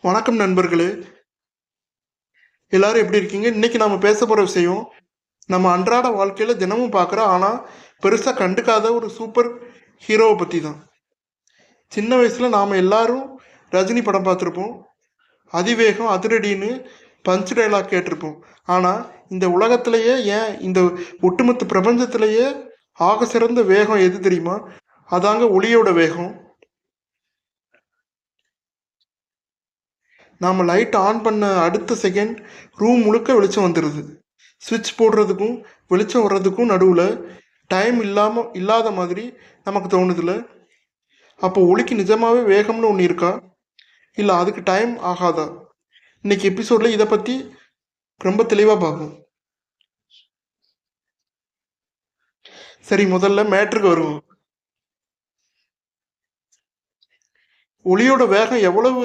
வணக்கம் நண்பர்களே. எல்லாரும் எப்படி இருக்கீங்க? இன்னைக்கு நாம பேச போற விஷயம் நம்ம அன்றாட வாழ்க்கையில தினமும் பார்க்குற ஆனா பெருசா கண்டுக்காத ஒரு சூப்பர் ஹீரோவை பத்தி தான். சின்ன வயசுல நாம எல்லாரும் ரஜினி படம் பார்த்துருப்போம். அதிவேகம் அதிரடின்னு பஞ்ச் டைலாக் கேட்டிருப்போம். ஆனா இந்த உலகத்திலேயே இந்த ஒட்டுமொத்த பிரபஞ்சத்திலேயே ஆக சிறந்த வேகம் எது தெரியுமா? அதாங்க ஒளியோட வேகம். நாம் லைட் ஆன் பண்ண அடுத்த செகண்ட் ரூம் முழுக்க வெளிச்சம் வந்துடுது. சுவிட்ச் போடுறதுக்கும் வெளிச்சம் வர்றதுக்கும் நடுவில் டைம் இல்லாத மாதிரி நமக்கு தோணுதில்ல. அப்போ ஒளிக்கு நிஜமாவே வேகம்னு ஒன்று இருக்கா, இல்லை அதுக்கு டைம் ஆகாதா? இன்னைக்கு எபிசோடில் இதை பற்றி ரொம்ப தெளிவாக பார்ப்போம். சரி, முதல்ல மேட்ருக்கு வருவோம். ஒளியோட வேகம் எவ்வளவு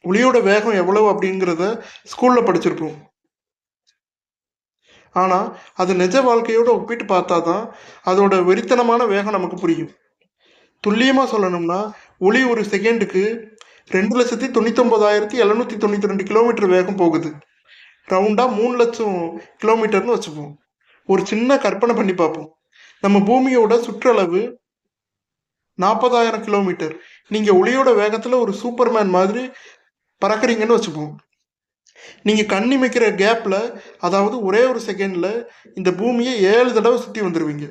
ஒளியோட வேகம் எவ்வளவு அப்படிங்கிறத ஸ்கூலில் படிச்சிருப்போம். ஆனால் அது நிஜ வாழ்க்கையோடு ஒப்பிட்டு பார்த்தா தான் அதோட வெறித்தனமான வேகம் நமக்கு புரியும். துல்லியமாக சொல்லணும்னா ஒளி ஒரு செகண்டுக்கு 2,99,792 கிலோமீட்டர் வேகம் போகுது. ரவுண்டாக 3,00,000 கிலோமீட்டர்னு வச்சுப்போம். ஒரு சின்ன கற்பனை பண்ணி பார்ப்போம். நம்ம பூமியோட சுற்றளவு 40,000 கிலோமீட்டர். நீங்கள் ஒளியோட வேகத்தில் ஒரு சூப்பர்மேன் மாதிரி பறக்குறீங்கன்னு வச்சுப்போம். நீங்கள் கண்ணிமைக்கிற கேப்பில், அதாவது ஒரே ஒரு செகண்டில் இந்த பூமியை 7 தடவை சுற்றி வந்துடுவீங்க.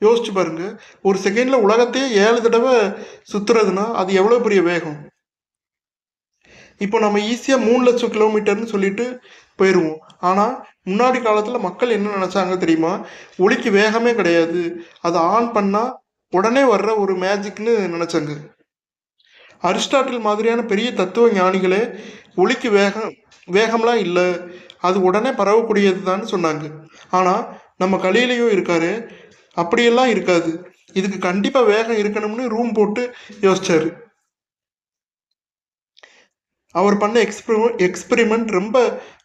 யோசிச்சு பாருங்க, ஒரு செகண்ட்ல உலகத்தையே 7 தடவை சுத்துறதுன்னா அது எவ்வளவு பெரிய வேகம். இப்போ நம்ம ஈஸியா 3,00,000 கிலோமீட்டர்னு சொல்லிட்டு போயிடுவோம். ஆனா முன்னாடி காலத்துல மக்கள் என்ன நினைச்சாங்க தெரியுமா? ஒளிக்கு வேகமே கிடையாது, அதை ஆன் பண்ணா உடனே வர்ற ஒரு மேஜிக்னு நினைச்சாங்க. அரிஸ்டாட்டில் மாதிரியான பெரிய தத்துவ ஞானிகளே ஒளிக்கு வேகம்லாம் இல்லை, அது உடனே பரவக்கூடியது தான் சொன்னாங்க. ஆனா நம்ம கலியிலையும் இருக்காரு, அப்படியெல்லாம் இருக்காது, இதுக்கு கண்டிப்பா வேகம் இருக்கணும்னு ரூம் போட்டு யோசிச்சாரு. அவர் பண்ண எக்ஸ்பெரிமெண்ட் ரொம்ப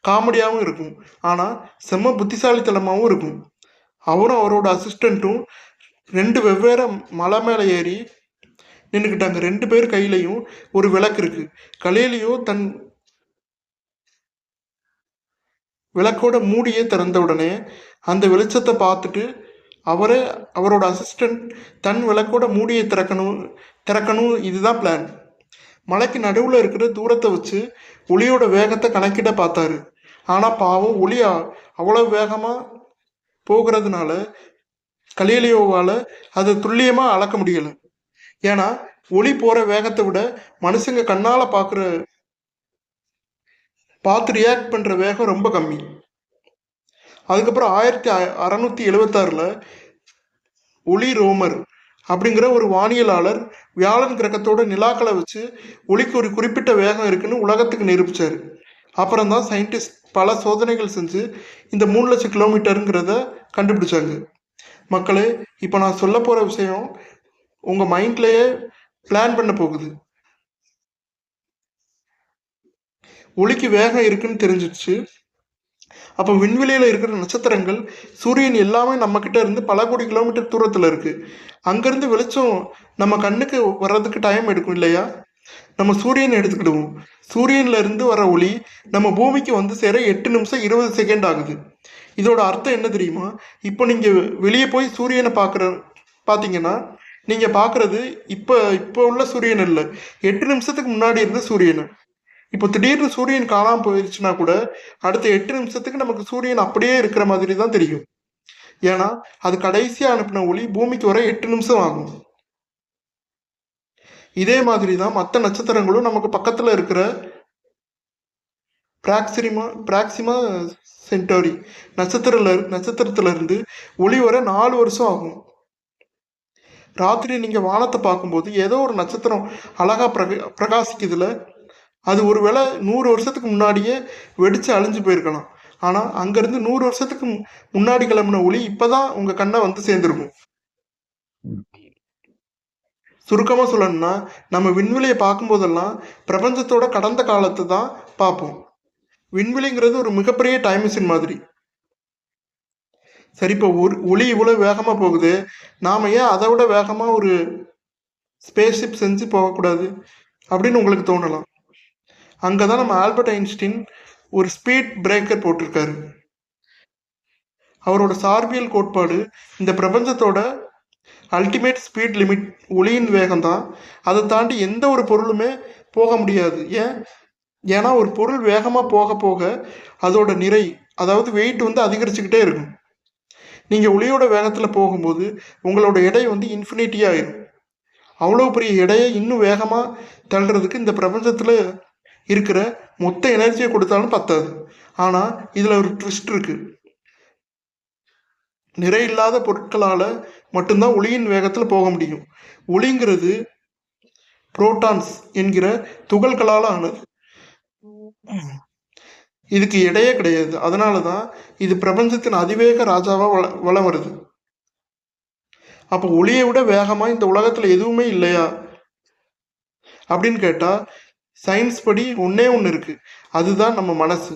காமெடியாகவும் இருக்கும், ஆனால் செம்ம புத்திசாலித்தனமாகவும் இருக்கும். அவரும் அவரோட அசிஸ்டண்ட்டும் 2 வெவ்வேறு மலை மேலே ஏறி நின்றுக்கிட்டாங்க. 2 பேர் கையிலையும் ஒரு விளக்கு இருக்கு. கலையிலையோ தன் விளக்கோட மூடியே திறந்த உடனே அந்த வெளிச்சத்தை பார்த்துட்டு அவரோட அசிஸ்டண்ட் தன் விளக்கோட மூடியை திறக்கணும். இதுதான் பிளான். மலைக்கு நடுவில் இருக்கிற தூரத்தை வச்சு ஒளியோட வேகத்தை கணக்கிட பார்த்தாரு. ஆனால் பாவம், ஒளி அவ்வளவு வேகமாக போகிறதுனால கலீலியோவால் அதை துல்லியமாக அளக்க முடியலை. ஏன்னா ஒளி போகிற வேகத்தை விட மனுஷங்க கண்ணால் பார்த்து ரியாக்ட் பண்ணுற வேகம் ரொம்ப கம்மி. அதுக்கப்புறம் 1676 ஒளி ரோமர் அப்படிங்கிற ஒரு வானியலாளர் வியாழன் கிரகத்தோட நிலாக்களை வச்சு ஒளிக்கு ஒரு குறிப்பிட்ட வேகம் இருக்குன்னு உலகத்துக்கு நிரூபிச்சாரு. அப்புறம் தான் சயின்டிஸ்ட் பல சோதனைகள் செஞ்சு இந்த 3,00,000 கிலோமீட்டருங்கிறத கண்டுபிடிச்சாங்க. மக்களே, இப்போ நான் சொல்ல போகிற விஷயம் உங்கள் மைண்ட்லேயே பிளான் பண்ண போகுது. ஒளிக்கு வேகம் இருக்குன்னு தெரிஞ்சிடுச்சு. அப்போ விண்வெளியில் இருக்கிற நட்சத்திரங்கள், சூரியன் எல்லாமே நம்மக்கிட்ட இருந்து பல கோடி கிலோமீட்டர் தூரத்தில் இருக்குது. அங்கேருந்து வெளிச்சம் நம்ம கண்ணுக்கு வர்றதுக்கு டைம் எடுக்கும் இல்லையா? நம்ம சூரியன் எடுத்துக்கிடுவோம். சூரியன்ல இருந்து வர ஒளி நம்ம பூமிக்கு வந்து சேர 8 நிமிஷம் 20 செகண்ட் ஆகுது. இதோட அர்த்தம் என்ன தெரியுமா? இப்போ நீங்கள் வெளியே போய் சூரியனை பார்த்தீங்கன்னா நீங்கள் பார்க்குறது இப்போ உள்ள சூரியன் இல்லை, 8 நிமிஷத்துக்கு முன்னாடி இருந்த சூரியனை. இப்போ திடீர்னு சூரியன் காணாமல் போயிடுச்சுன்னா கூட அடுத்த 8 நிமிஷத்துக்கு நமக்கு சூரியன் அப்படியே இருக்கிற மாதிரி தான் தெரியும். ஏன்னா அது கடைசியாக அனுப்பின ஒளி பூமிக்கு வர 8 நிமிஷம் ஆகும். இதே மாதிரி தான் மற்ற நட்சத்திரங்களும் நமக்கு பக்கத்தில் இருக்கிற பிராக்சிமா சென்டோரி நட்சத்திரத்திலிருந்து ஒளி வர 4 வருஷம் ஆகும். ராத்திரி நீங்கள் வானத்தை பார்க்கும்போது ஏதோ ஒரு நட்சத்திரம் அழகா பிரகாசிக்குதுல, அது ஒருவேளை 100 வருஷத்துக்கு முன்னாடியே வெடிச்சு அழிஞ்சு போயிருக்கலாம். ஆனால் அங்கேருந்து 100 வருஷத்துக்கு முன்னாடி கிளம்பின ஒளி இப்போதான் உங்கள் கண்ணை வந்து சேர்ந்துருக்கும். சுருக்கமாக சொல்லணும்னா, நம்ம விண்வெளியை பார்க்கும்போதெல்லாம் பிரபஞ்சத்தோட கடந்த காலத்தை தான் பார்ப்போம். விண்வெளிங்கிறது ஒரு மிகப்பெரிய டைம் மிஷின் மாதிரி. சரி, இப்போ ஒளி இவ்வளோ வேகமாக போகுது, நாம் ஏன் அதை விட வேகமாக ஒரு ஸ்பேஸ்ஷிப் செஞ்சு போகக்கூடாது அப்படின்னு உங்களுக்கு தோணலாம். அங்கே தான் நம்ம ஆல்பர்ட் ஐன்ஸ்டீன் ஒரு ஸ்பீட் பிரேக்கர் போட்டிருக்காரு. அவரோட சார்பியல் கோட்பாடு இந்த பிரபஞ்சத்தோட அல்டிமேட் ஸ்பீட் லிமிட் ஒளியின் வேகம் தான். அதை தாண்டி எந்த ஒரு பொருளுமே போக முடியாது. ஏன்னா ஒரு பொருள் வேகமாக போக போக அதோட நிறை, அதாவது வெயிட் வந்து அதிகரிச்சுக்கிட்டே இருக்கும். நீங்கள் ஒளியோட வேகத்தில் போகும்போது உங்களோட எடை வந்து இன்ஃபினிட்டி ஆயிரும். அவ்வளோ பெரிய எடையை இன்னும் வேகமாக தள்ளுறதுக்கு இந்த பிரபஞ்சத்தில் இருக்கிற மொத்த எனர்ஜியை கொடுத்தாலும் பத்தாது. ஆனால் இதில் ஒரு ட்விஸ்ட் இருக்குது. நிறை இல்லாத பொருட்களால் மட்டும்தான் ஒளியின் வேகத்தில் போக முடியும். ஒளிங்கிறது புரோட்டான்ஸ் என்கிற துகள்களால் ஆனது. இதுக்கு எடையே கிடையாது. அதனால தான் இது பிரபஞ்சத்தின் அதிவேக ராஜாவாக வளம் வருது. அப்போ ஒளியை விட வேகமாக இந்த உலகத்தில் எதுவுமே இல்லையா அப்படின்னு கேட்டால், சயின்ஸ் படி ஒன்றே ஒன்று இருக்குது. அதுதான் நம்ம மனசு.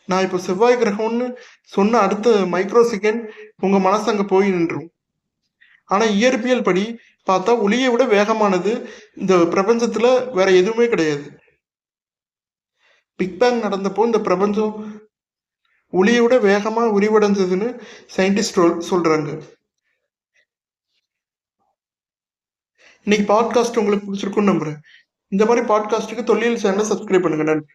நான் இப்போ செவ்வாய் கிரகம்னு சொன்ன அடுத்த மைக்ரோ செகண்ட் உங்கள் மனசு அங்கே போய் நின்றும். ஆனால் இயற்பியல் படி பார்த்தா ஒளியை விட வேகமானது இந்த பிரபஞ்சத்தில் வேற எதுவுமே கிடையாது. பிக் பேங் நடந்தப்போ இந்த பிரபஞ்சம் ஒளியை விட வேகமாக விரிவடைஞ்சதுன்னு சயின்டிஸ்ட் சொல்கிறாங்க. இன்னைக்கு பாட்காஸ்ட் உங்களுக்கு பிடிச்சிருக்குன்னு நம்புறேன். இந்த மாதிரி பாட்காஸ்ட்டுக்கு தொல்லியல் சேனலை சப்ஸ்கிரைப் பண்ணுங்க. நன்றி.